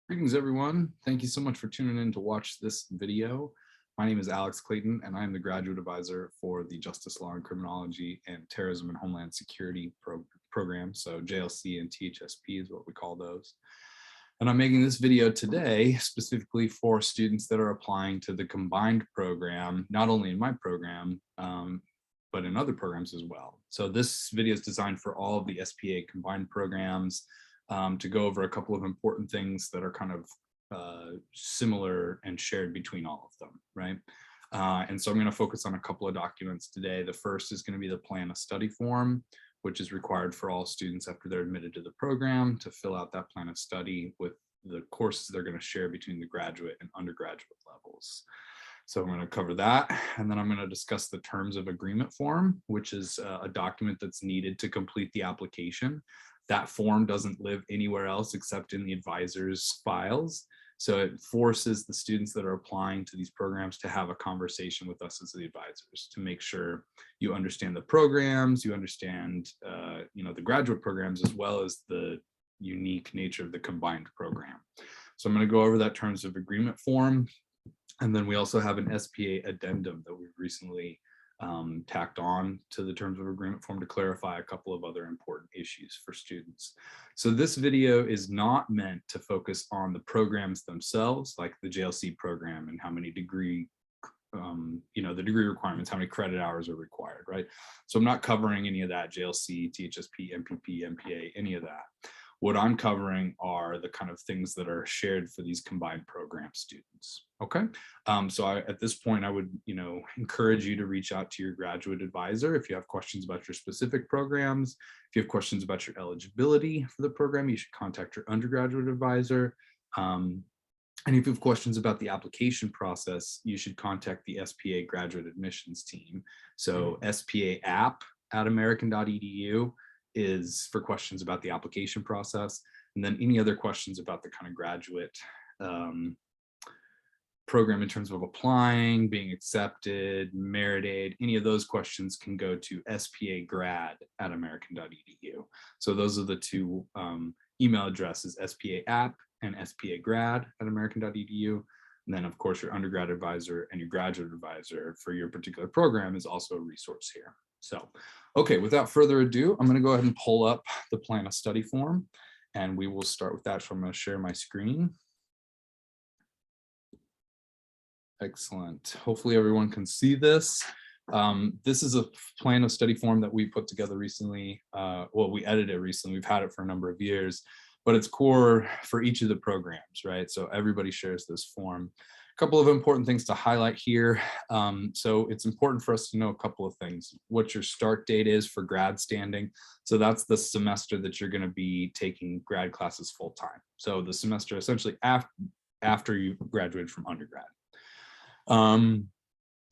Greetings, everyone. Thank you so much for tuning in to watch this video. My name is Alex Clayton, and I am the graduate advisor for the Justice, Law, and Criminology and Terrorism and Homeland Security program. So JLC and THSP is what we call those. And I'm making this video today specifically for students that are applying to the combined program, not only in my program, but in other programs as well. So this video is designed for all of the SPA combined programs, to go over a couple of important things that are kind of similar and shared between all of them, right? And so I'm going to focus on a couple of documents today. The first is going to be the plan of study form, which is required for all students after they're admitted to the program to fill out that plan of study with the courses they're going to share between the graduate and undergraduate levels. So I'm going to cover that, and then I'm going to discuss the terms of agreement form, which is a document that's needed to complete the application. That form doesn't live anywhere else except in the advisor's files. So it forces the students that are applying to these programs to have a conversation with us as the advisors to make sure you understand the programs, you understand the graduate programs, as well as the unique nature of the combined program. So I'm going to go over that terms of agreement form. And then we also have an SPA addendum that we've recently tacked on to the terms of agreement form to clarify a couple of other important issues for students. So this video is not meant to focus on the programs themselves, like the JLC program and how many degree, the degree requirements, how many credit hours are required, right? So I'm not covering any of that, JLC, THSP, MPP, MPA, any of that. What I'm covering are the kind of things that are shared for these combined program students. Okay, so at this point, I would encourage you to reach out to your graduate advisor if you have questions about your specific programs. If you have questions about your eligibility for the program, you should contact your undergraduate advisor. And if you have questions about the application process, you should contact the SPA graduate admissions team. So SPA app at american.edu is for questions about the application process. And then any other questions about the kind of graduate program in terms of applying, being accepted, merit aid, any of those questions can go to spagrad at american.edu. So those are the two email addresses, SPA app and spagrad at american.edu. And then of course your undergrad advisor and your graduate advisor for your particular program is also a resource here. So, okay, without further ado, I'm going to go ahead and pull up the plan of study form, and we will start with that. So I'm going to share my screen. Excellent. Hopefully everyone can see this. This is a plan of study form that we put together recently. We edited recently. We've had it for a number of years, but it's core for each of the programs, right? So everybody shares this form. A couple of important things to highlight here. So it's important for us to know a couple of things. What your start date is for grad standing. So that's the semester that you're going to be taking grad classes full time. So the semester essentially after you graduated from undergrad.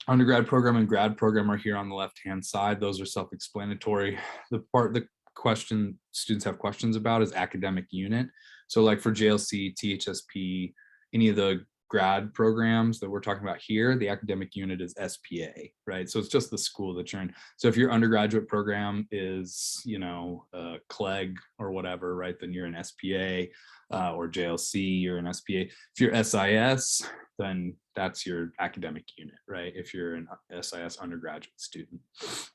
Undergrad program and grad program are here on the left-hand side. Those are self-explanatory. The question students have questions about is academic unit. So like for JLC, THSP, any of the grad programs that we're talking about here, the academic unit is SPA, right? So it's just the school that you're in. So if your undergraduate program is, CLEG or whatever, right, then you're in SPA, or JLC, you're in SPA. If you're SIS, then that's your academic unit, right? If you're an SIS undergraduate student.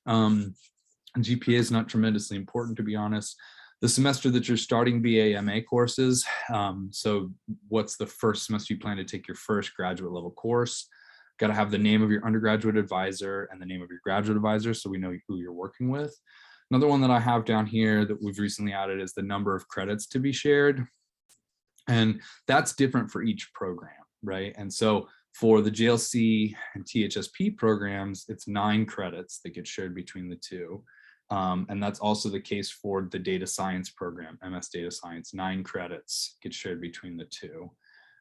GPA is not tremendously important, to be honest. The semester that you're starting BA/MA courses, so what's the first semester you plan to take your first graduate level course? Got to have the name of your undergraduate advisor and the name of your graduate advisor so we know who you're working with. Another one that I have down here that we've recently added is the number of credits to be shared. And that's different for each program, right? And so for the JLC and THSP programs, it's 9 credits that get shared between the two. And that's also the case for the data science program, MS Data Science, 9 credits get shared between the two.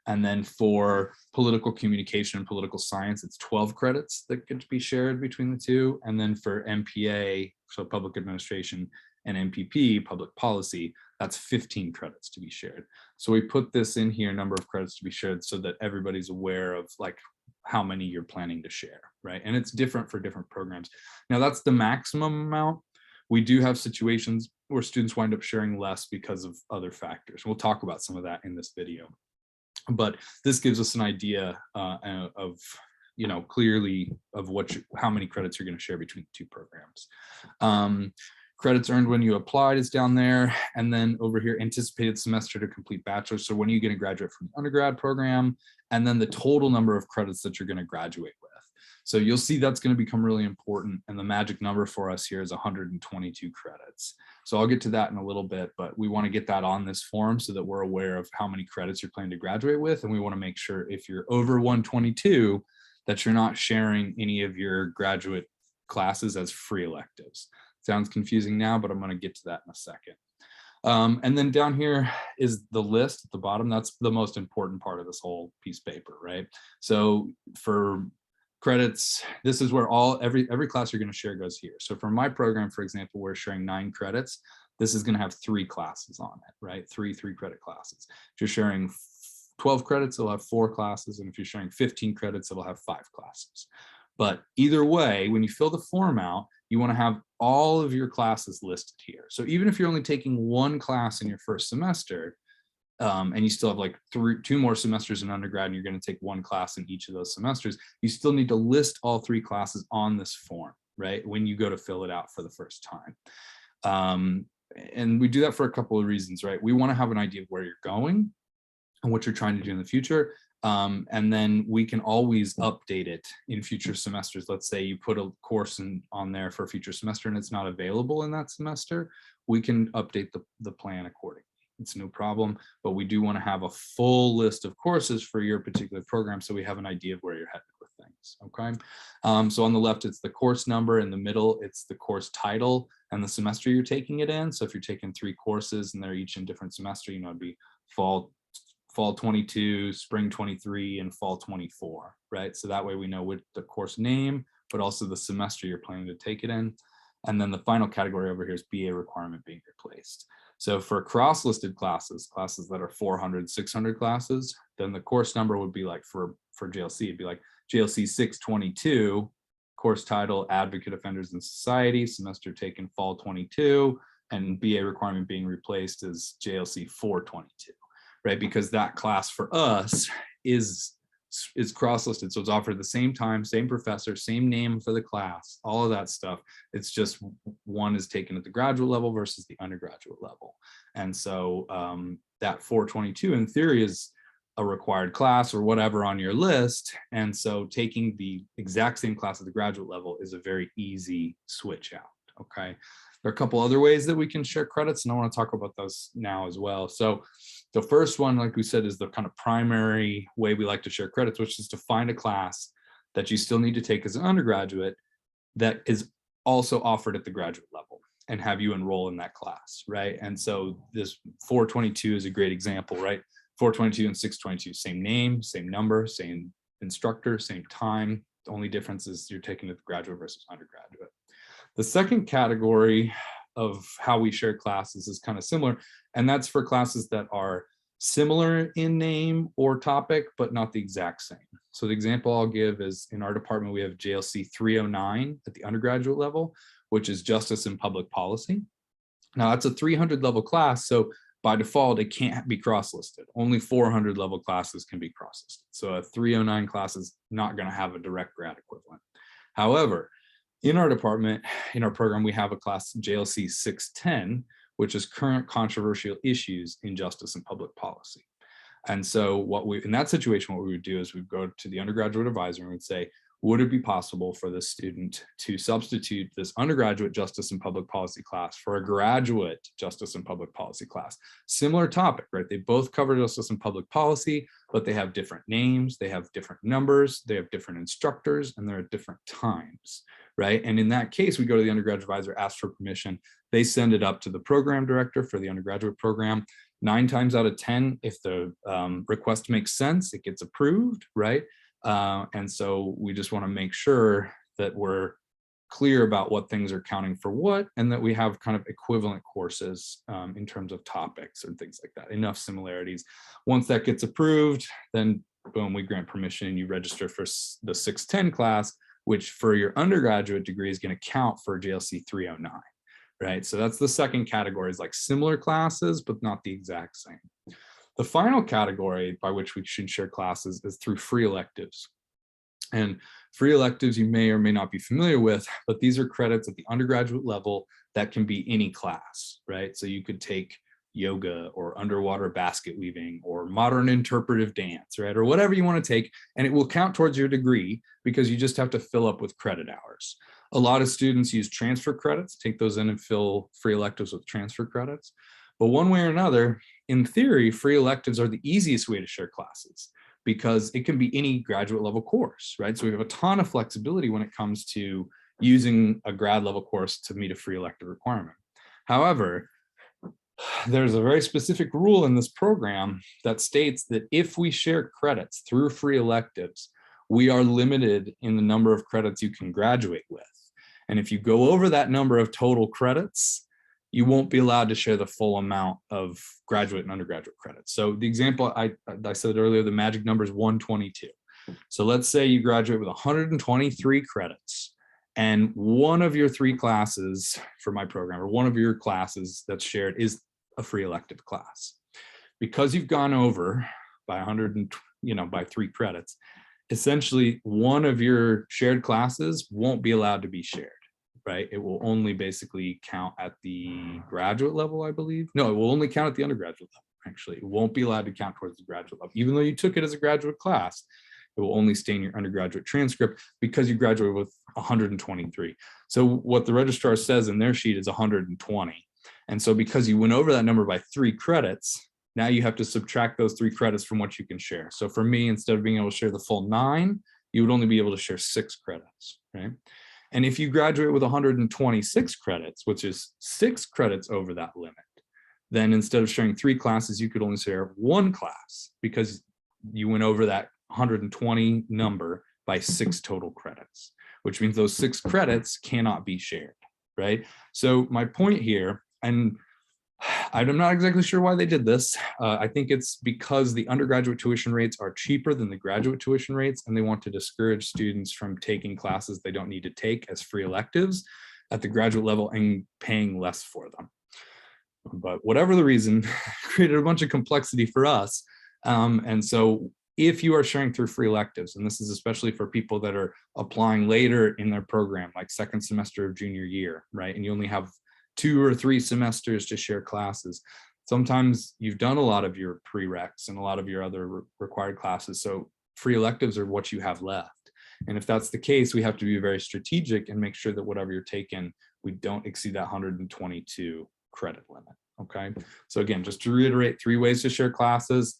And then for political communication and political science, it's 12 credits that get to be shared between the two. And then for MPA, so public administration, and MPP, public policy, that's 15 credits to be shared. So we put this in here, number of credits to be shared, so that everybody's aware of like how many you're planning to share, right? And it's different for different programs. Now that's the maximum amount. We do have situations where students wind up sharing less because of other factors. We'll talk about some of that in this video. But this gives us an idea of, clearly of how many credits you're going to share between the two programs. Credits earned when you applied is down there. And then over here, anticipated semester to complete bachelor. So when are you going to graduate from the undergrad program? And then the total number of credits that you're going to graduate with. So you'll see that's going to become really important. And the magic number for us here is 122 credits. So I'll get to that in a little bit, but we want to get that on this form so that we're aware of how many credits you're planning to graduate with. And we want to make sure if you're over 122, that you're not sharing any of your graduate classes as free electives. Sounds confusing now, but I'm going to get to that in a second. And then down here is the list at the bottom. That's the most important part of this whole piece of paper, right? So for credits, this is where every class you're going to share goes here. So for my program, for example, we're sharing 9 credits. This is going to have 3 classes on it, right? Three credit classes. If you're sharing 12 credits, it'll have 4 classes. And if you're sharing 15 credits, it'll have 5 classes. But either way, when you fill the form out, you want to have all of your classes listed here. So even if you're only taking 1 class in your first semester, and you still have like 2 more semesters in undergrad, and you're going to take 1 class in each of those semesters, you still need to list all 3 classes on this form, right? When you go to fill it out for the first time. And we do that for a couple of reasons, right? We want to have an idea of where you're going and what you're trying to do in the future. And then we can always update it in future semesters. Let's say you put a course on there for a future semester and it's not available in that semester, we can update the plan accordingly. It's no problem, but we do want to have a full list of courses for your particular program so we have an idea of where you're headed with things, okay? So on the left, it's the course number. In the middle, it's the course title and the semester you're taking it in. So if you're taking 3 courses and they're each in different semester, it'd be fall 22, spring 23, and fall 24, right? So that way we know what the course name, but also the semester you're planning to take it in. And then the final category over here is BA requirement being replaced. So for cross-listed classes that are 400, 600 classes, then the course number would be like for JLC, it'd be like JLC 622, course title, Advocate Offenders in Society, semester taken fall 22, and BA requirement being replaced is JLC 422, right? Because that class for us is cross-listed. So it's offered at the same time, same professor, same name for the class, all of that stuff. It's just one is taken at the graduate level versus the undergraduate level. And so that 422 in theory is a required class or whatever on your list. And so taking the exact same class at the graduate level is a very easy switch out, okay? There are a couple other ways that we can share credits, and I want to talk about those now as well. So the first one, like we said, is the kind of primary way we like to share credits, which is to find a class that you still need to take as an undergraduate that is also offered at the graduate level and have you enroll in that class, right? And so this 422 is a great example, right? 422 and 622, same name, same number, same instructor, same time. The only difference is you're taking it the graduate versus undergraduate. The second category of how we share classes is kind of similar, and that's for classes that are similar in name or topic, but not the exact same. So the example I'll give is in our department, we have JLC 309 at the undergraduate level, which is Justice and Public Policy. Now that's a 300 level class, so by default, it can't be cross-listed. Only 400 level classes can be cross-listed. So a 309 class is not going to have a direct grad equivalent. However, in our department, in our program, we have a class JLC 610, which is current controversial issues in justice and public policy. And so in that situation, what we would do is we'd go to the undergraduate advisor and we'd say, would it be possible for this student to substitute this undergraduate justice and public policy class for a graduate justice and public policy class? Similar topic, right? They both cover justice and public policy, but they have different names, they have different numbers, they have different instructors, and they're at different times, right? And in that case, we go to the undergraduate advisor, ask for permission. They send it up to the program director for the undergraduate program. 9 times out of 10, if the request makes sense, it gets approved, right? And so we just want to make sure that we're clear about what things are counting for what, and that we have kind of equivalent courses in terms of topics and things like that, enough similarities. Once that gets approved, then boom, we grant permission and you register for the 610 class, which for your undergraduate degree is going to count for JLC 309, right? So that's the second category, is like similar classes, but not the exact same. The final category by which we should share classes is through free electives. And free electives you may or may not be familiar with, but these are credits at the undergraduate level that can be any class, right? So you could take yoga or underwater basket weaving or modern interpretive dance, right? Or whatever you want to take, and it will count towards your degree because you just have to fill up with credit hours. A lot of students use transfer credits, take those in and fill free electives with transfer credits. But one way or another, in theory, free electives are the easiest way to share classes because it can be any graduate level course, right? So we have a ton of flexibility when it comes to using a grad level course to meet a free elective requirement. However, there's a very specific rule in this program that states that if we share credits through free electives, we are limited in the number of credits you can graduate with. And if you go over that number of total credits, you won't be allowed to share the full amount of graduate and undergraduate credits. So the example I said earlier, the magic number is 122. So let's say you graduate with 123 credits, and one of your 3 classes for my program, or one of your classes that's shared, is a free elective class. Because you've gone over by 100 and, by 3 credits, essentially one of your shared classes won't be allowed to be shared, right? It will only basically count at the graduate level, I believe. No, it will only count at the undergraduate level, actually. It won't be allowed to count towards the graduate level. Even though you took it as a graduate class, it will only stay in your undergraduate transcript because you graduated with 123. So what the registrar says in their sheet is 120. And so because you went over that number by 3 credits, now you have to subtract those 3 credits from what you can share. So for me, instead of being able to share the full 9, you would only be able to share 6 credits, right? And if you graduate with 126 credits, which is 6 credits over that limit, then instead of sharing 3 classes, you could only share 1 class because you went over that 120 number by 6 total credits, which means those 6 credits cannot be shared, right? So my point here, and I'm not exactly sure why they did this. I think it's because the undergraduate tuition rates are cheaper than the graduate tuition rates, and they want to discourage students from taking classes they don't need to take as free electives at the graduate level and paying less for them. But whatever the reason, created a bunch of complexity for us. And so if you are sharing through free electives, and this is especially for people that are applying later in their program, like second semester of junior year, right? And you only have 2 or 3 semesters to share classes. Sometimes you've done a lot of your prereqs and a lot of your other required classes. So free electives are what you have left. And if that's the case, we have to be very strategic and make sure that whatever you're taking, we don't exceed that 122 credit limit. Okay. So again, just to reiterate, 3 ways to share classes.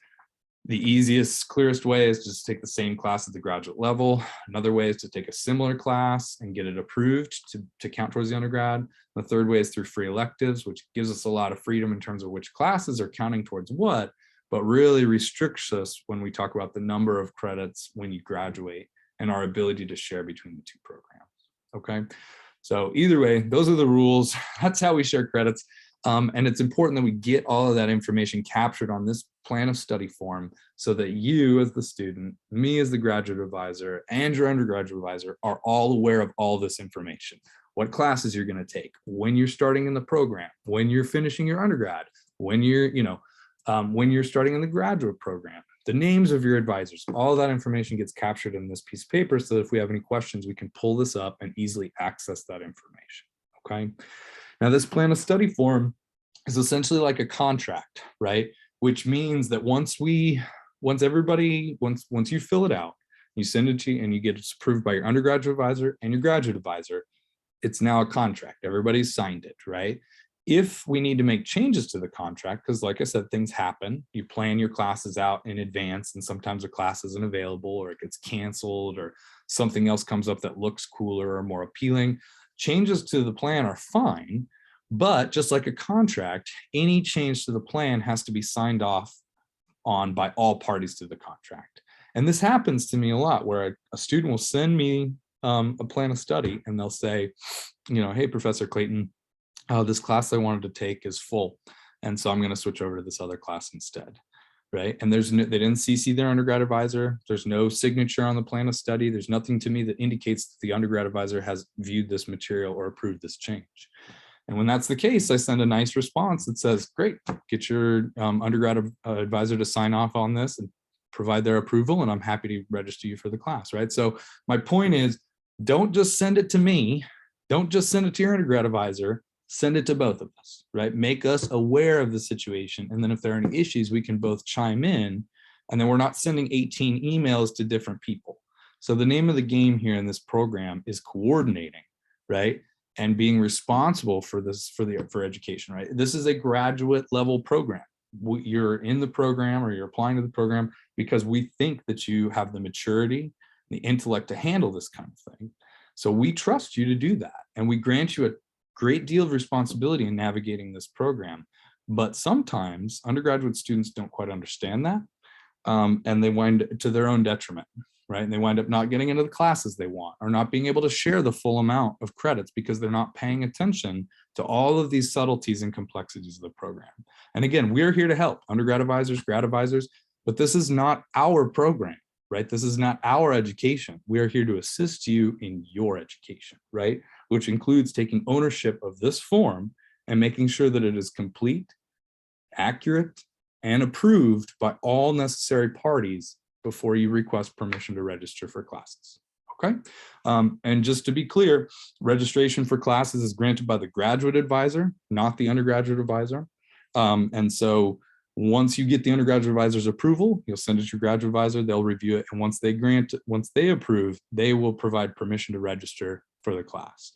The easiest, clearest way is just to take the same class at the graduate level. Another way is to take a similar class and get it approved to count towards the undergrad. The third way is through free electives, which gives us a lot of freedom in terms of which classes are counting towards what, but really restricts us when we talk about the number of credits when you graduate and our ability to share between the 2 programs. Okay, so either way, those are the rules. That's how we share credits. And it's important that we get all of that information captured on this plan of study form so that you as the student, me as the graduate advisor, and your undergraduate advisor are all aware of all this information. What classes you're going to take, when you're starting in the program, when you're finishing your undergrad, when you're, when you're starting in the graduate program, the names of your advisors, all that information gets captured in this piece of paper so that if we have any questions, we can pull this up and easily access that information. Okay. Now, this plan of study form is essentially like a contract, right? Which means that once you fill it out, you send it to, and you get it approved by your undergraduate advisor and your graduate advisor, it's now a contract. Everybody's signed it, right? If we need to make changes to the contract, because like I said, things happen, you plan your classes out in advance, and sometimes a class isn't available or it gets canceled or something else comes up that looks cooler or more appealing. Changes to the plan are fine, but just like a contract, any change to the plan has to be signed off on by all parties to the contract. And this happens to me a lot, where a student will send me a plan of study and they'll say, hey, Professor Clayton, this class I wanted to take is full, and so I'm going to switch over to this other class instead. Right. And they didn't CC their undergrad advisor. There's no signature on the plan of study. There's nothing to me that indicates that the undergrad advisor has viewed this material or approved this change. And when that's the case, I send a nice response that says, great, get your undergrad advisor to sign off on this and provide their approval, and I'm happy to register you for the class, right? So my point is, don't just send it to me. Don't just send it to your undergrad advisor. Send it to both of us, right? Make us aware of the situation. And then if there are any issues, we can both chime in, and then we're not sending 18 emails to different people. So the name of the game here in this program is coordinating, right? And being responsible for this, for education, right? This is a graduate level program. You're in the program, or you're applying to the program because we think that you have the maturity, the intellect to handle this kind of thing. So we trust you to do that. And we grant you a great deal of responsibility in navigating this program. But sometimes undergraduate students don't quite understand that. And they wind to their own detriment, right? And they wind up not getting into the classes they want, or not being able to share the full amount of credits because they're not paying attention to all of these subtleties and complexities of the program. And again, we're here to help undergrad advisors, grad advisors, but this is not our program, right? This is not our education. We are here to assist you in your education, right? Which includes taking ownership of this form and making sure that it is complete, accurate, and approved by all necessary parties before you request permission to register for classes, okay? And just to be clear, registration for classes is granted by the graduate advisor, not the undergraduate advisor. And so once you get the undergraduate advisor's approval, you'll send it to your graduate advisor, they'll review it, and once they approve, they will provide permission to register for the class.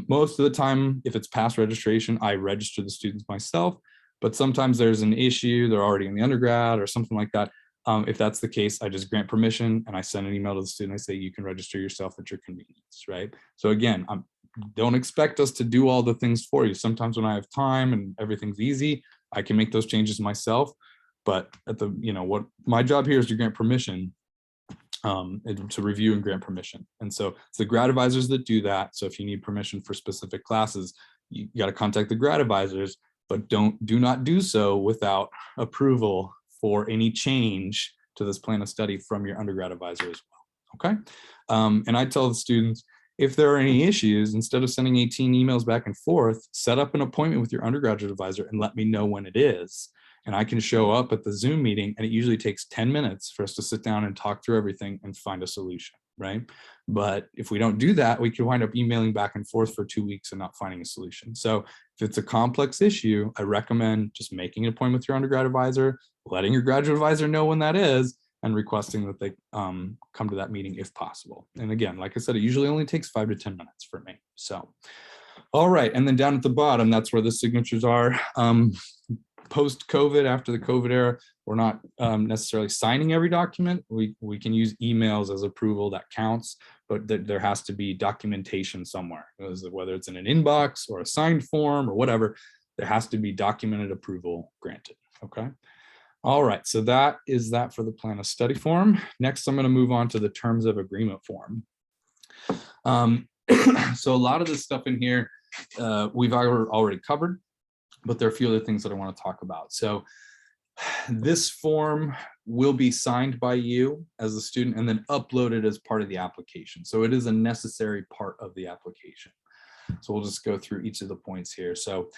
Most of the time, if it's past registration, I register the students myself, but sometimes there's an issue, they're already in the undergrad or something like that. If that's the case, I just grant permission and I send an email to the student. I say, you can register yourself at your convenience, right? So again, don't expect us to do all the things for you. Sometimes when I have time and everything's easy, I can make those changes myself. But at the, what my job here is to grant permission, to review and grant permission. And so it's the grad advisors that do that. So if you need permission for specific classes, you got to contact the grad advisors, but do not do so without approval for any change to this plan of study from your undergrad advisor as well, okay? And I tell the students, if there are any issues, instead of sending 18 emails back and forth, set up an appointment with your undergraduate advisor and let me know when it is. And I can show up at the Zoom meeting, and it usually takes 10 minutes for us to sit down and talk through everything and find a solution, right? But if we don't do that, we can wind up emailing back and forth for 2 weeks and not finding a solution. So if it's a complex issue, I recommend just making an appointment with your undergrad advisor, letting your graduate advisor know when that is, and requesting that they come to that meeting if possible. And again, like I said, it usually only takes 5 to 10 minutes for me. So, all right, and then down at the bottom, that's where the signatures are. Post-COVID, after the COVID era, we're not necessarily signing every document. We can use emails as approval, that counts, but there has to be documentation somewhere, whether it's in an inbox or a signed form or whatever, there has to be documented approval granted, okay? All right, so that is that for the plan of study form. Next, I'm gonna move on to the terms of agreement form. So a lot of this stuff in here, we've already covered, but there are a few other things that I want to talk about. So this form will be signed by you as a student and then uploaded as part of the application. So it is a necessary part of the application. So we'll just go through each of the points here. So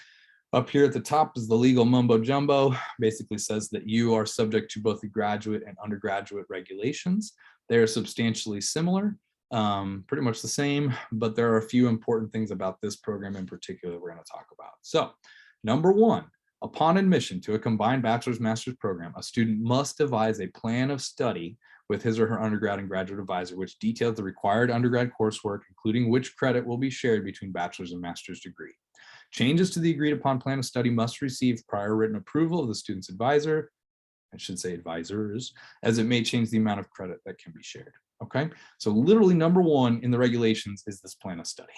up here at the top is the legal mumbo jumbo, basically says that you are subject to both the graduate and undergraduate regulations. They are substantially similar, pretty much the same, but there are a few important things about this program in particular that we're going to talk about. So number one, upon admission to a combined bachelor's master's program, a student must devise a plan of study with his or her undergrad and graduate advisor, which details the required undergrad coursework, including which credit will be shared between bachelor's and master's degree. Changes to the agreed upon plan of study must receive prior written approval of the student's advisor, I should say advisors, as it may change the amount of credit that can be shared. Okay, so literally number one in the regulations is this plan of study.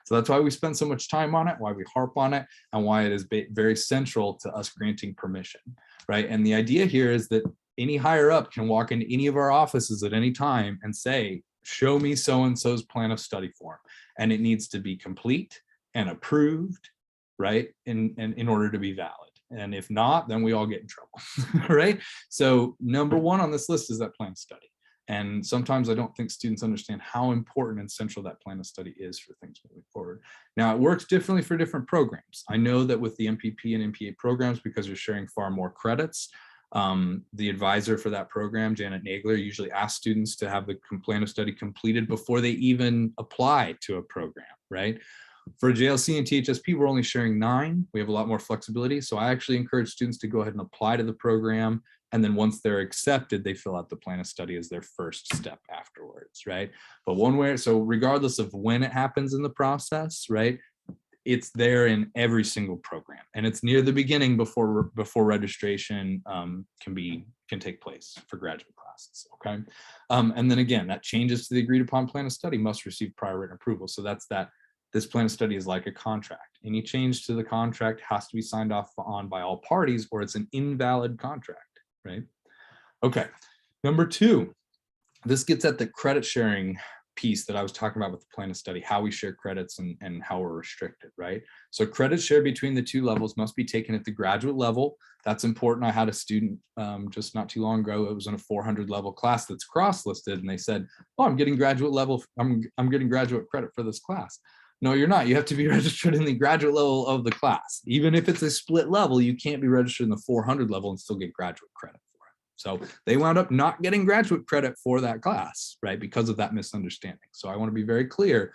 So that's why we spend so much time on it, why we harp on it, and why it is very central to us granting permission, right? And the idea here is that any higher up can walk into any of our offices at any time and say, show me so-and-so's plan of study form. And it needs to be complete and approved, right? In order to be valid. And if not, then we all get in trouble, right? So number one on this list is that plan of study. And sometimes I don't think students understand how important and central that plan of study is for things moving forward. Now, it works differently for different programs. I know that with the MPP and MPA programs, because you're sharing far more credits, the advisor for that program, Janet Nagler, usually asks students to have the plan of study completed before they even apply to a program, right? For JLC and THSP, we're only sharing 9. We have a lot more flexibility. So I actually encourage students to go ahead and apply to the program. And then once they're accepted, they fill out the plan of study as their first step afterwards, right? But one way, so regardless of when it happens in the process, right, it's there in every single program, and it's near the beginning before registration can take place for graduate classes. Okay, and then again, that changes to the agreed upon plan of study must receive prior written approval. So that's that. This plan of study is like a contract. Any change to the contract has to be signed off on by all parties, or it's an invalid contract, right? Okay, number 2, this gets at the credit sharing piece that I was talking about with the plan of study, how we share credits and how we're restricted, right? So credits shared between the 2 levels must be taken at the graduate level. That's important. I had a student just not too long ago, it was in a 400 level class that's cross-listed, and they said, oh, I'm getting graduate level, I'm getting graduate credit for this class. No, you're not. You have to be registered in the graduate level of the class. Even if it's a split level, you can't be registered in the 400 level and still get graduate credit for it. So they wound up not getting graduate credit for that class, right? Because of that misunderstanding. So I want to be very clear,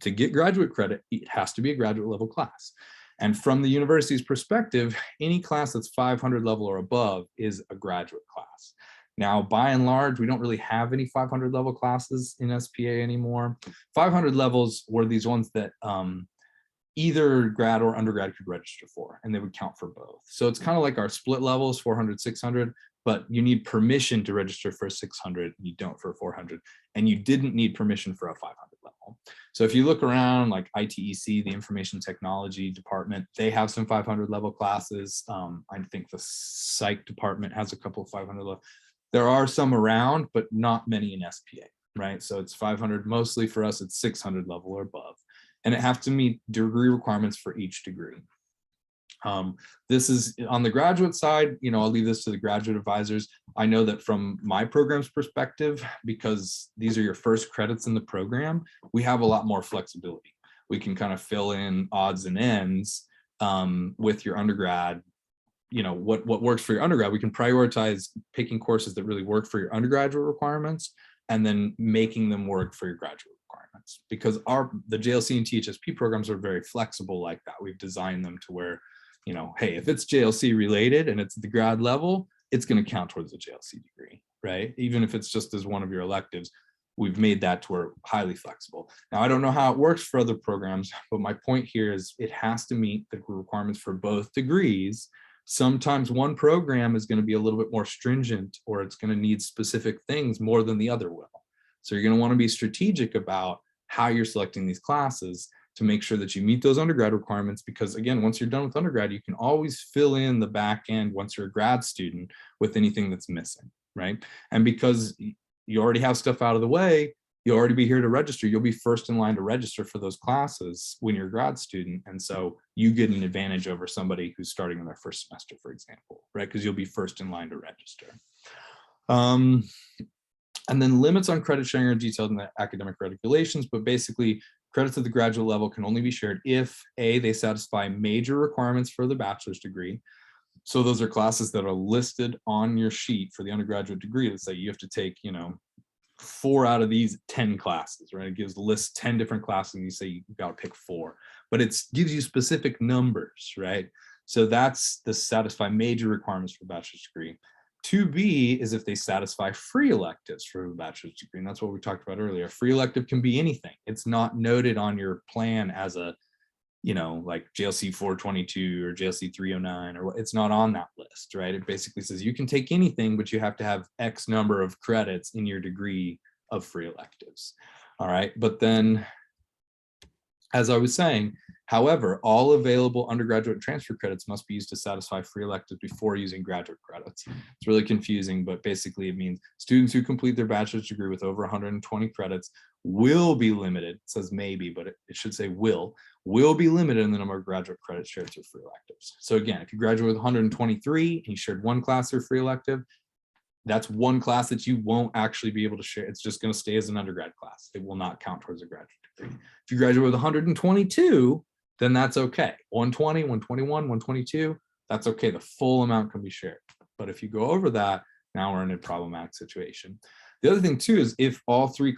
to get graduate credit, it has to be a graduate level class. And from the university's perspective, any class that's 500 level or above is a graduate class. Now, by and large, we don't really have any 500 level classes in SPA anymore. 500 levels were these ones that either grad or undergrad could register for, and they would count for both. So it's kind of like our split levels, 400, 600, but you need permission to register for 600, and you don't for 400, and you didn't need permission for a 500 level. So if you look around, like ITEC, the Information Technology Department, they have some 500 level classes. I think the Psych Department has a couple of 500 level. There are some around, but not many in SPA, right? So it's 500, mostly for us, it's 600 level or above. And it have to meet degree requirements for each degree. This is on the graduate side, I'll leave this to the graduate advisors. I know that from my program's perspective, because these are your first credits in the program, we have a lot more flexibility. We can kind of fill in odds and ends with your undergrad. What works for your undergrad, we can prioritize picking courses that really work for your undergraduate requirements and then making them work for your graduate requirements, because the JLC and THSP programs are very flexible like that. We've designed them to where, hey, if it's JLC related and it's the grad level, it's going to count towards a JLC degree, right? Even if it's just as one of your electives, we've made that to where highly flexible. Now, I don't know how it works for other programs, but my point here is it has to meet the requirements for both degrees. Sometimes one program is going to be a little bit more stringent, or it's going to need specific things more than the other will. So you're going to want to be strategic about how you're selecting these classes to make sure that you meet those undergrad requirements, because again, once you're done with undergrad, you can always fill in the back end once you're a grad student with anything that's missing, right? And because you already have stuff out of the way, you'll already be here to register. You'll be first in line to register for those classes when you're a grad student. And so you get an advantage over somebody who's starting in their first semester, for example, right? Because you'll be first in line to register. And then limits on credit sharing are detailed in the academic regulations, but basically credits at the graduate level can only be shared if A, they satisfy major requirements for the bachelor's degree. So those are classes that are listed on your sheet for the undergraduate degree that say you have to take, 4 out of these 10 classes, right? It lists 10 different classes and you say you've got to pick 4, but it gives you specific numbers, right? So that's the satisfy major requirements for bachelor's degree. 2B is if they satisfy free electives for a bachelor's degree. And that's what we talked about earlier. Free elective can be anything. It's not noted on your plan as a, like JLC 422 or JLC 309, or it's not on that list, right? It basically says you can take anything, but you have to have X number of credits in your degree of free electives. All right. But then, as I was saying, however, all available undergraduate transfer credits must be used to satisfy free electives before using graduate credits. It's really confusing, but basically it means students who complete their bachelor's degree with over 120 credits will be limited. It says maybe, but it should say will be limited in the number of graduate credits shared through free electives. So again, if you graduate with 123 and you shared one class through free elective, that's one class that you won't actually be able to share. It's just going to stay as an undergrad class. It will not count towards a graduate degree. If you graduate with 122, then that's okay. 120, 121, 122, that's okay. The full amount can be shared. But if you go over that, now we're in a problematic situation. The other thing too is if all three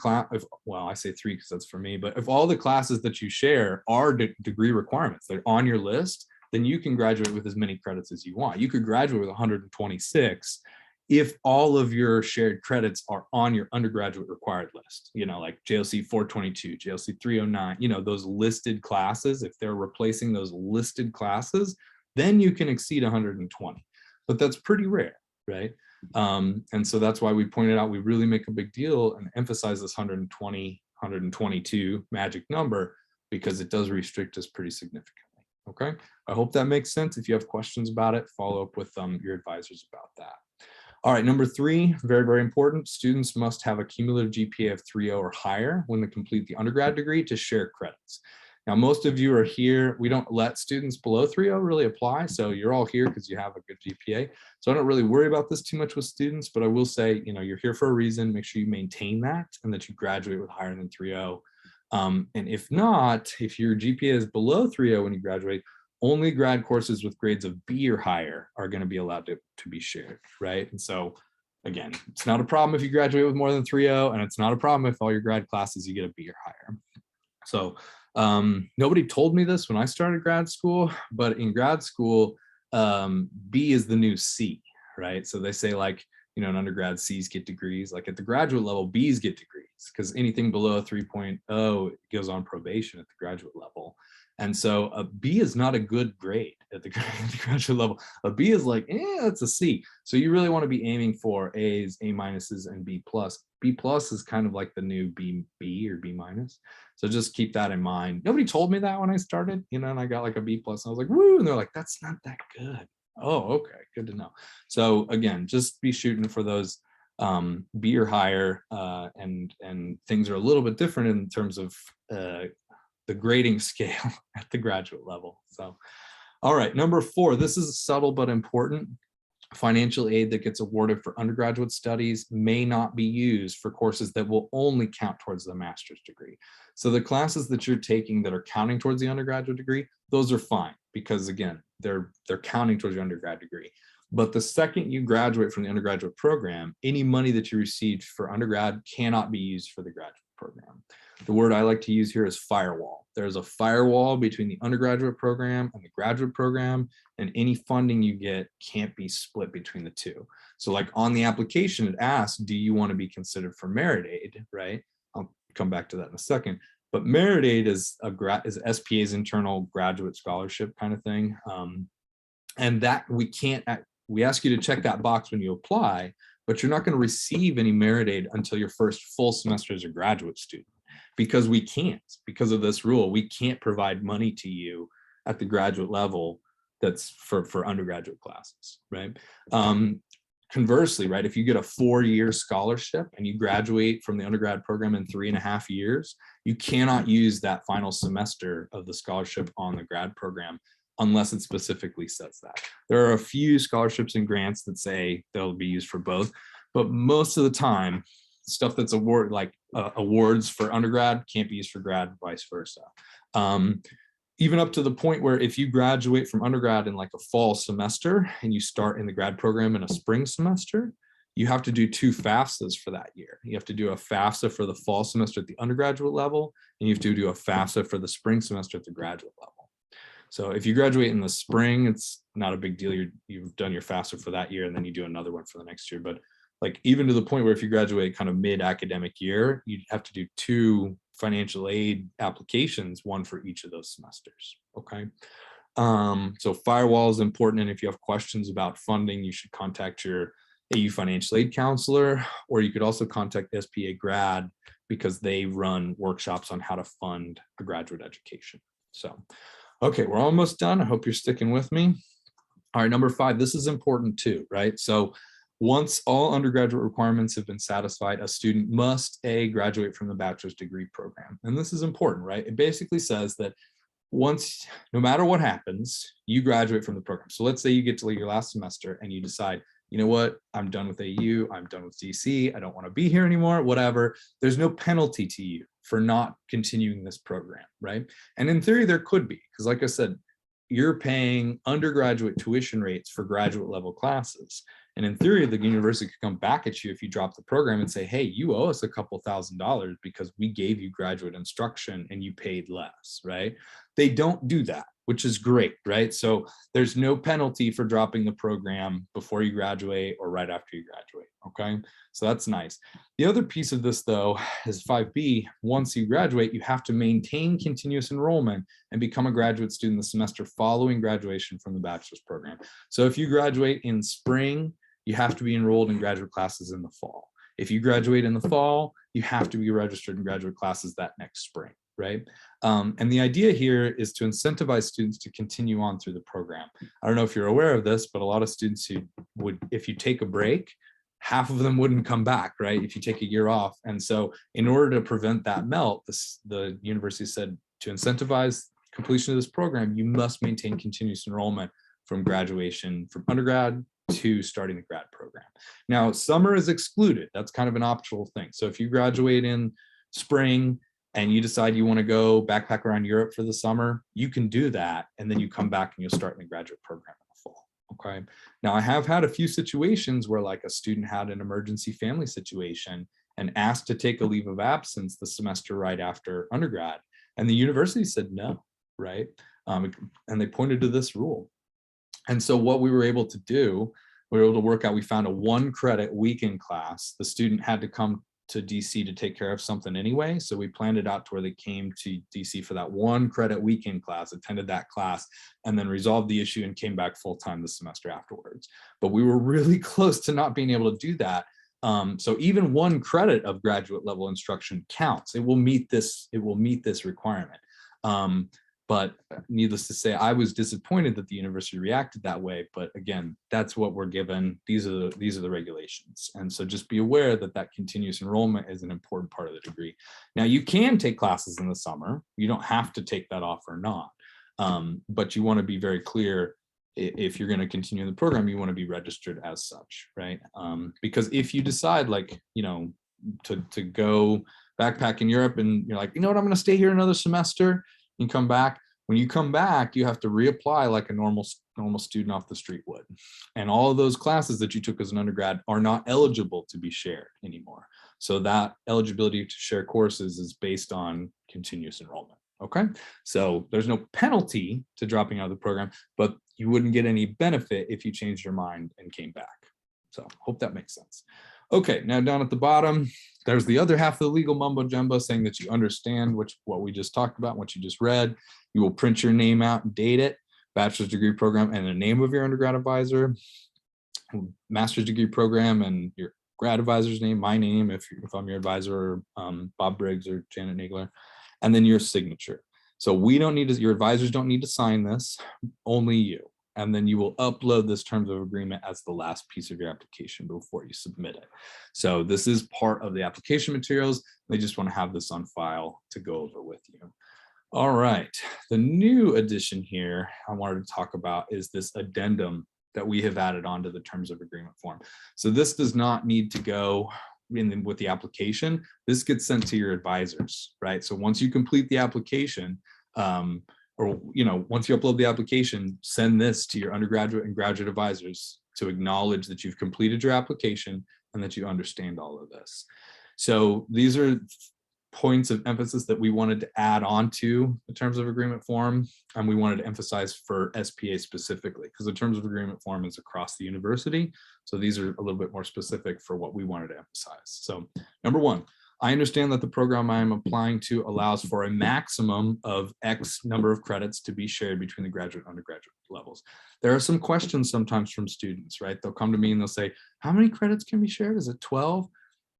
well, I say three because that's for me, but if all the classes that you share are degree requirements, they're on your list, then you can graduate with as many credits as you want. You could graduate with 126 if all of your shared credits are on your undergraduate required list, like JLC 422, JLC 309, those listed classes. If they're replacing those listed classes, then you can exceed 120, but that's pretty rare, right? And so that's why we pointed out, we really make a big deal and emphasize this 120, 122 magic number, because it does restrict us pretty significantly. Okay, I hope that makes sense. If you have questions about it, follow up with your advisors about that. All right, number 3, very, very important. Students must have a cumulative GPA of 3.0 or higher when they complete the undergrad degree to share credits. Now, most of you are here. We don't let students below 3.0 really apply. So you're all here because you have a good GPA. So I don't really worry about this too much with students, but I will say, you're here for a reason. Make sure you maintain that and that you graduate with higher than 3.0. And if not, if your GPA is below 3.0 when you graduate, only grad courses with grades of B or higher are going to be allowed to be shared, right? And so, again, it's not a problem if you graduate with more than 3.0, and it's not a problem if all your grad classes you get a B or higher. So nobody told me this when I started grad school, but in grad school, B is the new C, right? So they say in undergrad, C's get degrees. Like at the graduate level, B's get degrees, because anything below 3.0 goes on probation at the graduate level. And so a B is not a good grade at the graduate level. A B is that's a C. So you really want to be aiming for A's, A minuses, and B plus. B plus is kind of like the new B or B minus. So just keep that in mind. Nobody told me that when I started, and I got like a B plus, and I was like, woo, and they're like, that's not that good. Oh, okay, good to know. So again, just be shooting for those B or higher, and things are a little bit different in terms of the grading scale at the graduate level. So, all right, number 4, this is subtle but important. Financial aid that gets awarded for undergraduate studies may not be used for courses that will only count towards the master's degree. So the classes that you're taking that are counting towards the undergraduate degree, those are fine, because again, they're counting towards your undergrad degree. But the second you graduate from the undergraduate program, any money that you received for undergrad cannot be used for the graduate program. The word I like to use here is firewall. There's a firewall between the undergraduate program and the graduate program, and any funding you get can't be split between the two. So like on the application, it asks, do you want to be considered for merit aid, right? I'll come back to that in a second. But merit aid is SPA's internal graduate scholarship kind of thing. And that we ask you to check that box when you apply, but you're not going to receive any merit aid until your first full semester as a graduate student, because we can't, because of this rule, we can't provide money to you at the graduate level that's for undergraduate classes, right? Conversely, right, if you get a 4-year scholarship and you graduate from the undergrad program in 3.5 years, you cannot use that final semester of the scholarship on the grad program unless it specifically says that. There are a few scholarships and grants that say they'll be used for both, but most of the time, stuff that's awards for undergrad can't be used for grad, vice versa. Even up to the point where if you graduate from undergrad in like a fall semester and you start in the grad program in a spring semester, you have to do 2 FAFSAs for that year. You have to do a FAFSA for the fall semester at the undergraduate level, and you have to do a FAFSA for the spring semester at the graduate level. So if you graduate in the spring, it's not a big deal. You've done your FAFSA for that year, and then you do another one for the next year. But like even to the point where if you graduate kind of mid-academic year, you have to do 2 financial aid applications, 1 for each of those semesters, okay? So firewall is important, and if you have questions about funding, you should contact your AU financial aid counselor, or you could also contact SPA Grad, because they run workshops on how to fund a graduate education. So, okay, we're almost done. I hope you're sticking with me. All right, number 5, this is important too, right? So once all undergraduate requirements have been satisfied, a student must graduate from the bachelor's degree program. And this is important, right? It basically says that once, no matter what happens, you graduate from the program. So let's say you get to your last semester and you decide, you know what, I'm done with AU, I'm done with DC, I don't want to be here anymore, whatever. There's no penalty to you for not continuing this program, right? And in theory, there could be, because like I said, you're paying undergraduate tuition rates for graduate level classes. And in theory, the university could come back at you if you drop the program and say, hey, you owe us a couple $1,000s because we gave you graduate instruction and you paid less, right? They don't do that, which is great, right? So there's no penalty for dropping the program before you graduate or right after you graduate, okay? So that's nice. The other piece of this, though, is 5B. Once you graduate, you have to maintain continuous enrollment and become a graduate student the semester following graduation from the bachelor's program. So if you graduate in spring, you have to be enrolled in graduate classes in the fall. If you graduate in the fall, you have to be registered in graduate classes that next spring, right? And the idea here is to incentivize students to continue on through the program. I don't know if you're aware of this, but a lot of students who would, if you take a break, half of them wouldn't come back, right? If you take a year off. And so in order to prevent that melt, the university said to incentivize completion of this program, you must maintain continuous enrollment from graduation from undergrad to starting the grad program. Now, summer is excluded. That's kind of an optional thing. So if you graduate in spring and you decide you want to go backpack around Europe for the summer, you can do that. And then you come back and you'll start in the graduate program in the fall. Okay. Now, I have had a few situations where like a student had an emergency family situation and asked to take a leave of absence the semester right after undergrad. And the university said no, right? And they pointed to this rule. And so what we were able to do, we were able to work out, we found a 1 credit weekend class. The student had to come to DC to take care of something anyway. So we planned it out to where they came to DC for that 1 credit weekend class, attended that class, and then resolved the issue and came back full time the semester afterwards. But we were really close to not being able to do that. So even 1 credit of graduate level instruction counts. It will meet this requirement. But needless to say, I was disappointed that the university reacted that way. But again, that's what we're given. These are the regulations. And so just be aware that that continuous enrollment is an important part of the degree. Now, you can take classes in the summer. You don't have to take that off or not. But you want to be very clear, if you're going to continue the program, you want to be registered as such, right? Because if you decide, like, you know, to go backpack in Europe and you're like, you know what, I'm going to stay here another semester, you come back. When you come back, you have to reapply like a normal student off the street would. And all of those classes that you took as an undergrad are not eligible to be shared anymore. So that eligibility to share courses is based on continuous enrollment. Okay, so there's no penalty to dropping out of the program, but you wouldn't get any benefit if you changed your mind and came back. So hope that makes sense. Okay, now down at the bottom, there's the other half of the legal mumbo jumbo saying that you understand what we just talked about, what you just read. You will print your name out and date it, bachelor's degree program and the name of your undergrad advisor, master's degree program and your grad advisor's name, my name if I'm your advisor, or Bob Briggs or Janet Nagler, and then your signature. So we don't need to, your advisors don't need to sign this, only you. And then you will upload this terms of agreement as the last piece of your application before you submit it. So this is part of the application materials. They just want to have this on file to go over with you. All right, the new addition here I wanted to talk about is this addendum that we have added onto the terms of agreement form. So this does not need to go with the application. This gets sent to your advisors, right? So once you complete the application, or, you know, once you upload the application, send this to your undergraduate and graduate advisors to acknowledge that you've completed your application and that you understand all of this. So these are points of emphasis that we wanted to add on to the terms of agreement form, and we wanted to emphasize for SPA specifically, because the terms of agreement form is across the university. So these are a little bit more specific for what we wanted to emphasize. So number 1, I understand that the program I am applying to allows for a maximum of X number of credits to be shared between the graduate and undergraduate levels. There are some questions sometimes from students, right? They'll come to me and they'll say, how many credits can be shared? Is it 12?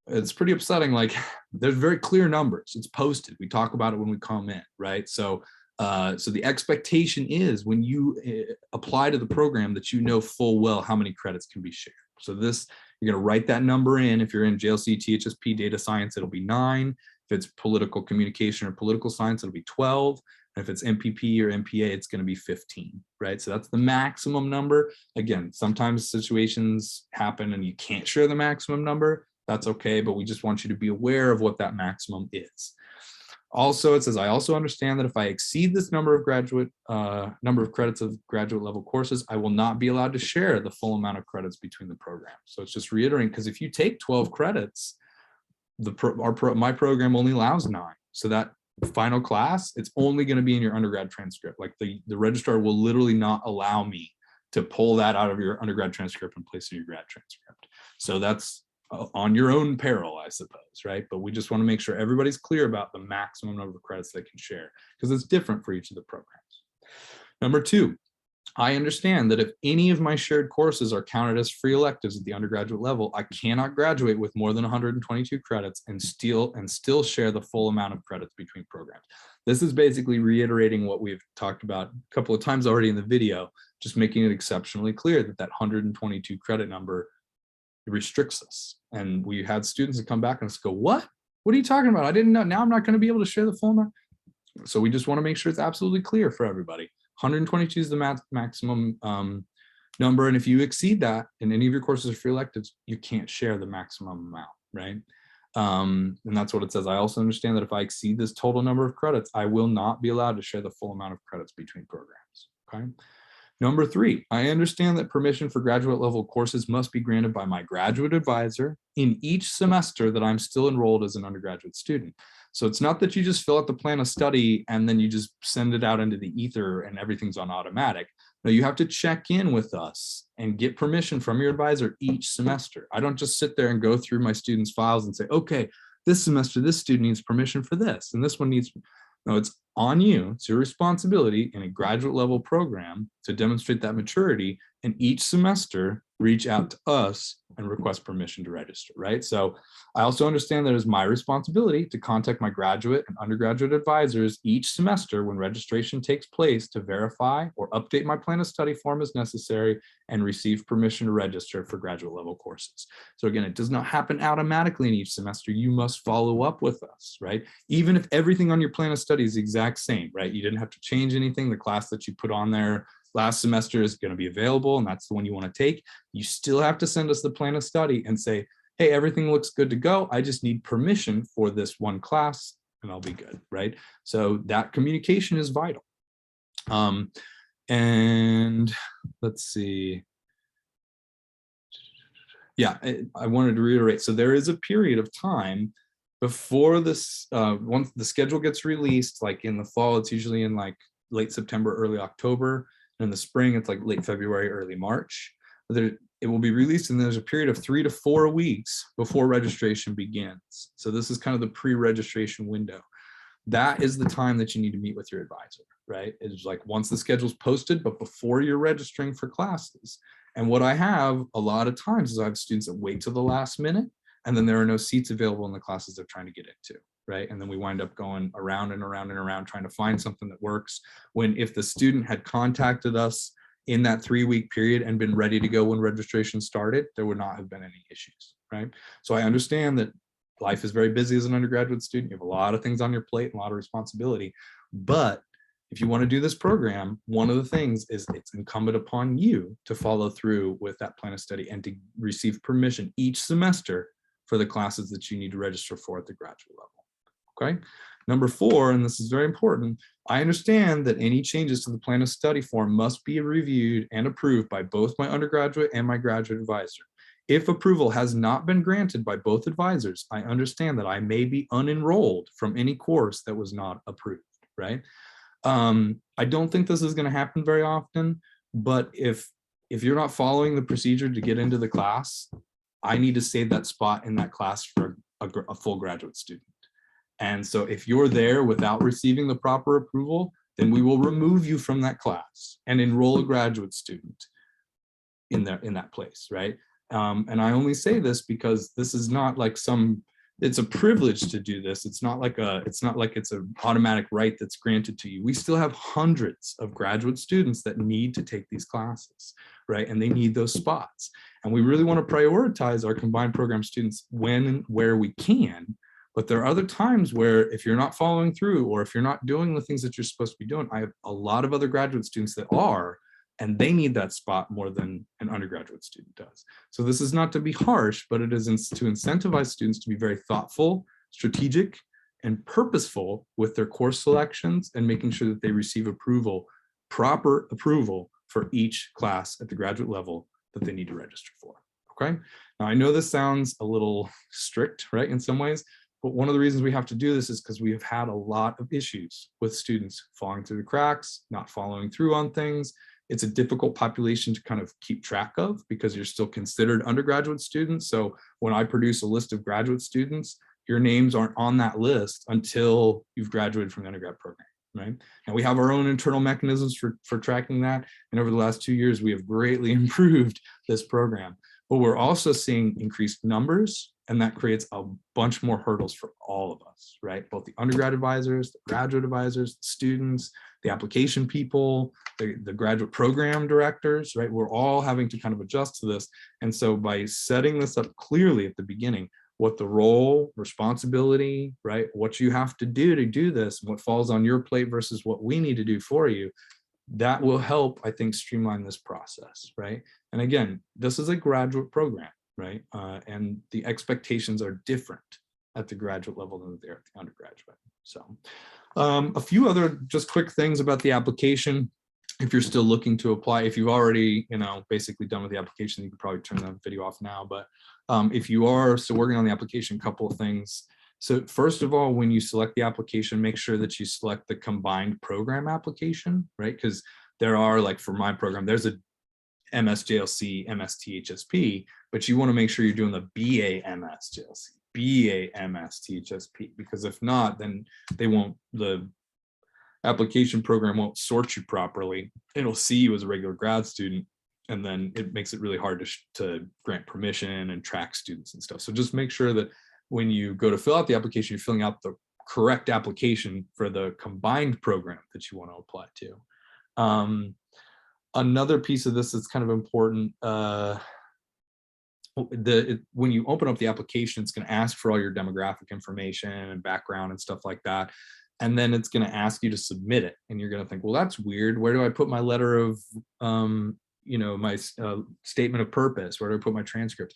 It's pretty upsetting. Like, there's very clear numbers. It's posted. We talk about it when we come in, right? So the expectation is when you apply to the program that you know full well how many credits can be shared. So this, you're going to write that number in. If you're in JLC, THSP, data science, it'll be 9. If it's political communication or political science, it'll be 12. And if it's MPP or MPA, it's going to be 15, right? So that's the maximum number. Again, sometimes situations happen and you can't share the maximum number. That's okay, but we just want you to be aware of what that maximum is. Also, it says, I also understand that if I exceed this number of credits of graduate level courses, I will not be allowed to share the full amount of credits between the programs. So it's just reiterating, because if you take 12 credits, my program only allows 9. So that final class, it's only going to be in your undergrad transcript. Like the registrar will literally not allow me to pull that out of your undergrad transcript and place it in your grad transcript. So that's on your own peril, I suppose, right? But we just want to make sure everybody's clear about the maximum number of credits they can share, because it's different for each of the programs. Number 2, I understand that if any of my shared courses are counted as free electives at the undergraduate level, I cannot graduate with more than 122 credits and still share the full amount of credits between programs. This is basically reiterating what we've talked about a couple of times already in the video, just making it exceptionally clear that that 122 credit number restricts us. And we had students that come back and go, what are you talking about? I didn't know. Now I'm not going to be able to share the full amount. So we just want to make sure it's absolutely clear for everybody. 122 is the maximum number. And if you exceed that in any of your courses or free electives, you can't share the maximum amount, right? And that's what it says. I also understand that if I exceed this total number of credits, I will not be allowed to share the full amount of credits between programs, okay? Number 3, I understand that permission for graduate level courses must be granted by my graduate advisor in each semester that I'm still enrolled as an undergraduate student. So it's not that you just fill out the plan of study and then you just send it out into the ether and everything's on automatic. No, you have to check in with us and get permission from your advisor each semester. I don't just sit there and go through my students' files and say, okay, this semester, this student needs permission for this, and this one needs. No, it's on you. It's your responsibility in a graduate level program to demonstrate that maturity, and each semester reach out to us and request permission to register, right? So I also understand that it is my responsibility to contact my graduate and undergraduate advisors each semester when registration takes place to verify or update my plan of study form as necessary and receive permission to register for graduate level courses. So again, it does not happen automatically in each semester. You must follow up with us, right? Even if everything on your plan of study is the exact same, right? You didn't have to change anything. The class that you put on there last semester is going to be available, and that's the one you want to take. You still have to send us the plan of study and say, hey, everything looks good to go. I just need permission for this one class and I'll be good, right? So that communication is vital. And let's see. Yeah, I wanted to reiterate. So there is a period of time before this, once the schedule gets released, like in the fall, it's usually in like late September, early October. And in the spring, it's like late February, early March. It will be released, and there's a period of 3 to 4 weeks before registration begins. So this is kind of the pre-registration window. That is the time that you need to meet with your advisor, right? It's like once the schedule's posted, but before you're registering for classes. And what I have a lot of times is I have students that wait till the last minute, and then there are no seats available in the classes they're trying to get into, right? And then we wind up going around and around and around trying to find something that works, when if the student had contacted us in that 3-week period and been ready to go when registration started, there would not have been any issues, right? So I understand that life is very busy as an undergraduate student. You have a lot of things on your plate, and a lot of responsibility. But if you want to do this program, one of the things is it's incumbent upon you to follow through with that plan of study and to receive permission each semester for the classes that you need to register for at the graduate level. Okay. Number 4, and this is very important, I understand that any changes to the plan of study form must be reviewed and approved by both my undergraduate and my graduate advisor. If approval has not been granted by both advisors, I understand that I may be unenrolled from any course that was not approved, right? I don't think this is going to happen very often, but if you're not following the procedure to get into the class, I need to save that spot in that class for a full graduate student. And so if you're there without receiving the proper approval, then we will remove you from that class and enroll a graduate student in that place, right? And I only say this because this is not like it's a privilege to do this. It's not like it's an automatic right that's granted to you. We still have hundreds of graduate students that need to take these classes, right? And they need those spots. And we really want to prioritize our combined program students when and where we can. But there are other times where if you're not following through, or if you're not doing the things that you're supposed to be doing, I have a lot of other graduate students that are, and they need that spot more than an undergraduate student does. So this is not to be harsh, but it is to incentivize students to be very thoughtful, strategic, and purposeful with their course selections, and making sure that they receive proper approval for each class at the graduate level that they need to register for. Okay. Now I know this sounds a little strict, right, in some ways, but one of the reasons we have to do this is because we have had a lot of issues with students falling through the cracks, not following through on things. It's a difficult population to kind of keep track of because you're still considered undergraduate students. So when I produce a list of graduate students, your names aren't on that list until you've graduated from the undergrad program, right? And we have our own internal mechanisms for tracking that. And over the last 2 years, we have greatly improved this program. But we're also seeing increased numbers, and that creates a bunch more hurdles for all of us, right? Both the undergrad advisors, the graduate advisors, the students, the application people, the graduate program directors, right? We're all having to kind of adjust to this. And so by setting this up clearly at the beginning, what the role, responsibility, right? What you have to do this, what falls on your plate versus what we need to do for you, that will help, I think, streamline this process, right? And again, this is a graduate program, right? And the expectations are different at the graduate level than they are at the undergraduate. So a few other just quick things about the application. If you're still looking to apply, if you've already, basically done with the application, you could probably turn the video off now. But if you are still working on the application, a couple of things. So first of all, when you select the application, make sure that you select the combined program application, right? Because there are, like for my program, there's a MS-JLC, MS-THSP, but you want to make sure you're doing the BA-MS-JLC, BA-MS-THSP, because if not, then the application program won't sort you properly. It'll see you as a regular grad student, and then it makes it really hard to grant permission and track students and stuff. So just make sure that when you go to fill out the application, you're filling out the correct application for the combined program that you want to apply to. Another piece of this that's kind of important, when you open up the application, it's going to ask for all your demographic information and background and stuff like that. And then it's going to ask you to submit it. And you're going to think, well, that's weird. Where do I put my letter of, my statement of purpose? Where do I put my transcript?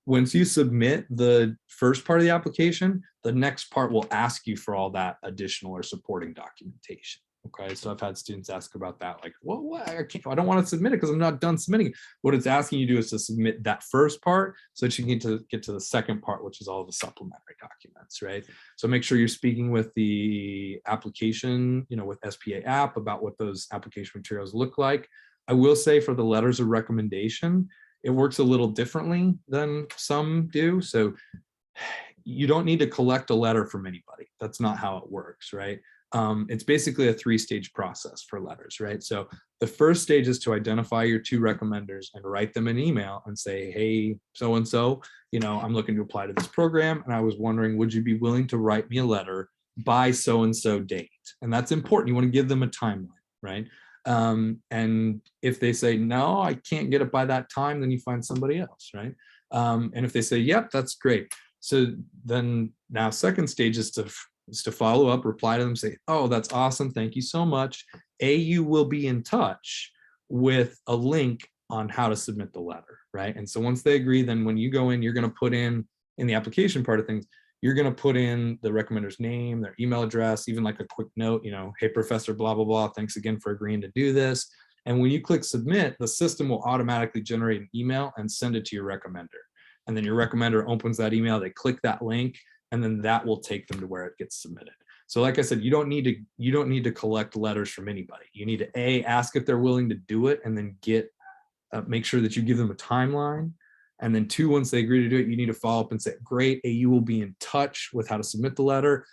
Once you submit the first part of the application, the next part will ask you for all that additional or supporting documentation. Okay, so I've had students ask about that, like, well, I don't want to submit it because I'm not done submitting. What it's asking you to do is to submit that first part so that you can get to the second part, which is all the supplementary documents, right? So make sure you're speaking with the application, with SPA app about what those application materials look like. I will say for the letters of recommendation, it works a little differently than some do. So you don't need to collect a letter from anybody. That's not how it works, right? It's basically a 3-stage process for letters, right? So the first stage is to identify your 2 recommenders and write them an email and say, hey, so-and-so, I'm looking to apply to this program, and I was wondering, would you be willing to write me a letter by so-and-so date? And that's important. You want to give them a timeline, right? And if they say, no, I can't get it by that time, then you find somebody else, right? And if they say, yep, that's great. So then now second stage is to follow up, reply to them, say, oh, that's awesome. Thank you so much. AU will be in touch with a link on how to submit the letter, right? And so once they agree, then when you go in, you're going to put in the application part of things, you're going to put in the recommender's name, their email address, even like a quick note, hey, professor, blah, blah, blah. Thanks again for agreeing to do this. And when you click submit, the system will automatically generate an email and send it to your recommender. And then your recommender opens that email, they click that link, and then that will take them to where it gets submitted. So like I said, you don't need to collect letters from anybody. You need to ask if they're willing to do it, and then make sure that you give them a timeline. And then 2, once they agree to do it, you need to follow up and say, great, AU will be in touch with how to submit the letter.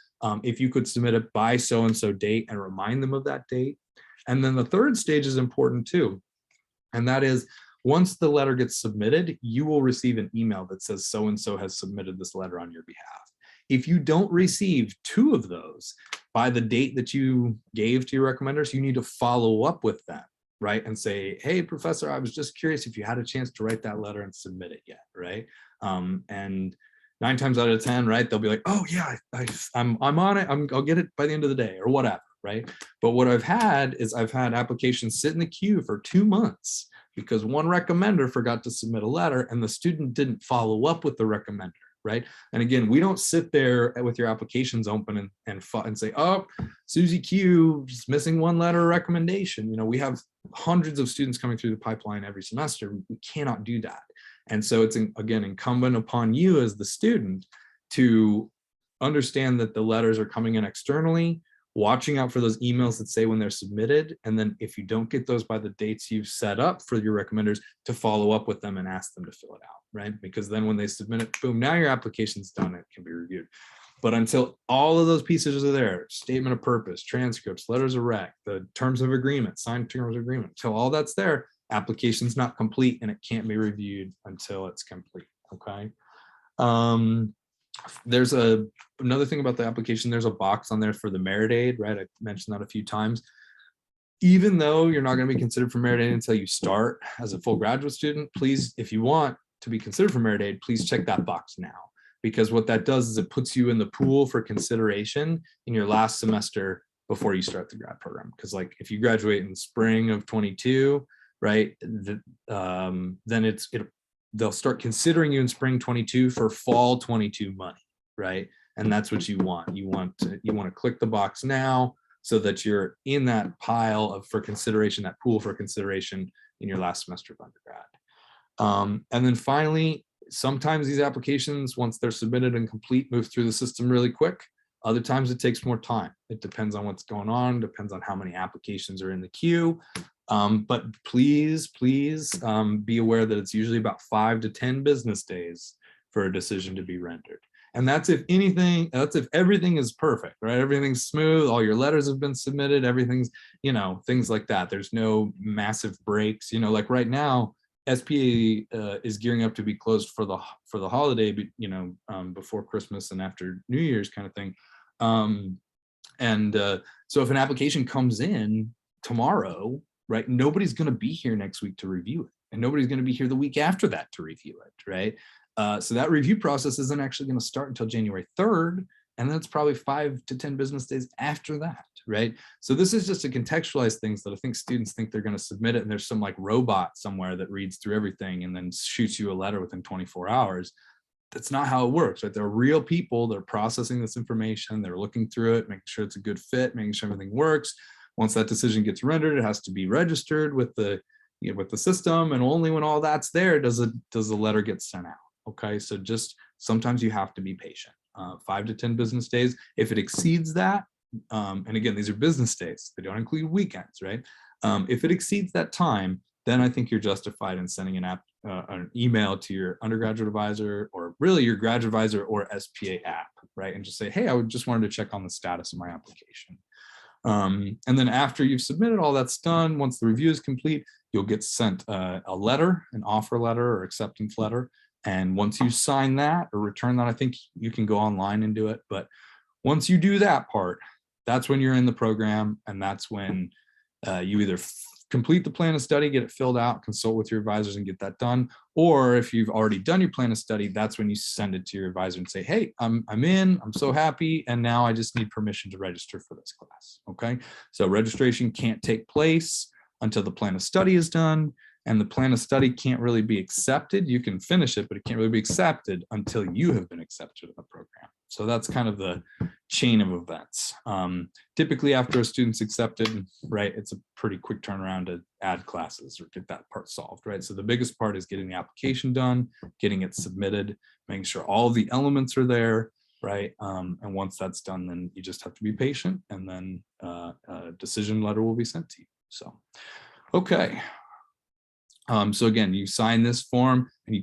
If you could submit it by so-and-so date and remind them of that date. And then the third stage is important too. And that is, once the letter gets submitted, you will receive an email that says so-and-so has submitted this letter on your behalf. If you don't receive 2 of those by the date that you gave to your recommenders, you need to follow up with them, right? And say, hey, professor, I was just curious if you had a chance to write that letter and submit it yet, right? And 9 times out of 10, right, they'll be like, oh yeah, I'm on it, I'll get it by the end of the day or whatever, right? But what I've had is I've had applications sit in the queue for 2 months because one recommender forgot to submit a letter and the student didn't follow up with the recommender, right? And again, we don't sit there with your applications open and say, oh, Susie Q is missing 1 letter of recommendation. You know, we have hundreds of students coming through the pipeline every semester. We cannot do that. And so it's, again, incumbent upon you as the student to understand that the letters are coming in externally, watching out for those emails that say when they're submitted. And then if you don't get those by the dates you've set up for your recommenders, to follow up with them and ask them to fill it out, right? Because then when they submit it, boom, now your application's done, it can be reviewed. But until all of those pieces are there, statement of purpose, transcripts, letters of rec, the terms of agreement, signed terms of agreement, until all that's there, application's not complete and it can't be reviewed until it's complete, okay? There's another thing about the application, there's a box on there for the merit aid, right? I mentioned that a few times. Even though you're not going to be considered for merit aid until you start as a full graduate student, please, if you want to be considered for merit aid, please check that box now. Because what that does is it puts you in the pool for consideration in your last semester before you start the grad program. Because like if you graduate in spring of 22, right, then they'll start considering you in spring 22 for fall 22 money, right? And that's what you want. You want to click the box now so that you're in that pile of for consideration, that pool for consideration in your last semester of undergrad. And then finally, sometimes these applications, once they're submitted and complete, move through the system really quick. Other times it takes more time. It depends on what's going on, depends on how many applications are in the queue. But please be aware that it's usually about 5 to 10 business days for a decision to be rendered. And that's if anything, that's if everything is perfect, right? Everything's smooth, all your letters have been submitted, everything's, you know, things like that. There's no massive breaks, you know, like right now, SPA is gearing up to be closed for the holiday, but you know, before Christmas and after New Year's kind of thing. So if an application comes in tomorrow, right, nobody's going to be here next week to review it, and nobody's going to be here the week after that to review it, right? So that review process isn't actually going to start until January 3rd, and then it's probably 5 to 10 business days after that, right? So this is just to contextualize things that I think students think they're going to submit it, and there's some like robot somewhere that reads through everything and then shoots you a letter within 24 hours. That's not how it works, right? There are real people that are processing this information, they're looking through it, making sure it's a good fit, making sure everything works. Once that decision gets rendered, it has to be registered with the system, and only when all that's there does the letter get sent out. Okay, so just sometimes you have to be patient. 5 to 10 business days. If it exceeds that, and again, these are business days, they don't include weekends, right? If it exceeds that time, then I think you're justified in sending an email to your undergraduate advisor, or really your graduate advisor or SPA app, right? And just say, hey, I just wanted to check on the status of my application. And then after you've submitted, all that's done, once the review is complete, you'll get sent a letter, an offer letter or acceptance letter. And once you sign that or return that, I think you can go online and do it. But once you do that part, that's when you're in the program, and that's when you either complete the plan of study, get it filled out, consult with your advisors and get that done. Or if you've already done your plan of study, that's when you send it to your advisor and say, hey, I'm in, I'm so happy, and now I just need permission to register for this class, okay? So registration can't take place until the plan of study is done, and the plan of study can't really be accepted. You can finish it, but it can't really be accepted until you have been accepted in the program. So that's kind of the chain of events. Typically after a student's accepted, right, it's a pretty quick turnaround to add classes or get that part solved, right? So the biggest part is getting the application done, getting it submitted, making sure all the elements are there, right? And once that's done, then you just have to be patient, and then a decision letter will be sent to you. So, okay. So again, you sign this form, and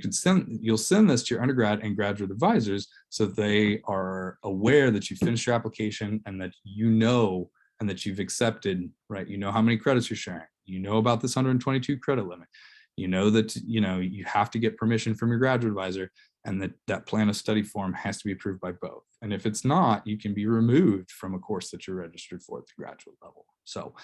you'll send this to your undergrad and graduate advisors so they are aware that you finished your application and that you know, and that you've accepted, right? You know how many credits you're sharing. You know about this 122 credit limit. You know that, you know, you have to get permission from your graduate advisor, and that plan of study form has to be approved by both. And if it's not, you can be removed from a course that you're registered for at the graduate level. So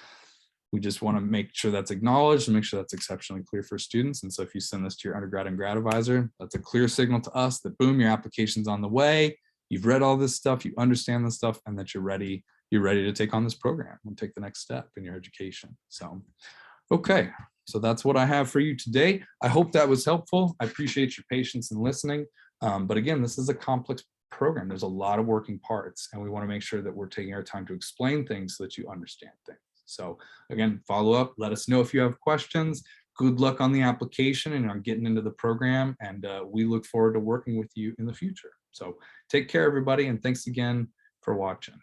We just want to make sure that's acknowledged and make sure that's exceptionally clear for students. And so if you send this to your undergrad and grad advisor, that's a clear signal to us that boom, your application's on the way. You've read all this stuff, you understand this stuff, and that you're ready to take on this program and take the next step in your education. So, okay, so that's what I have for you today. I hope that was helpful. I appreciate your patience in listening. But again, this is a complex program. There's a lot of working parts, and we want to make sure that we're taking our time to explain things so that you understand things. So again, follow up, let us know if you have questions. Good luck on the application and on getting into the program. And we look forward to working with you in the future. So take care, everybody. And thanks again for watching.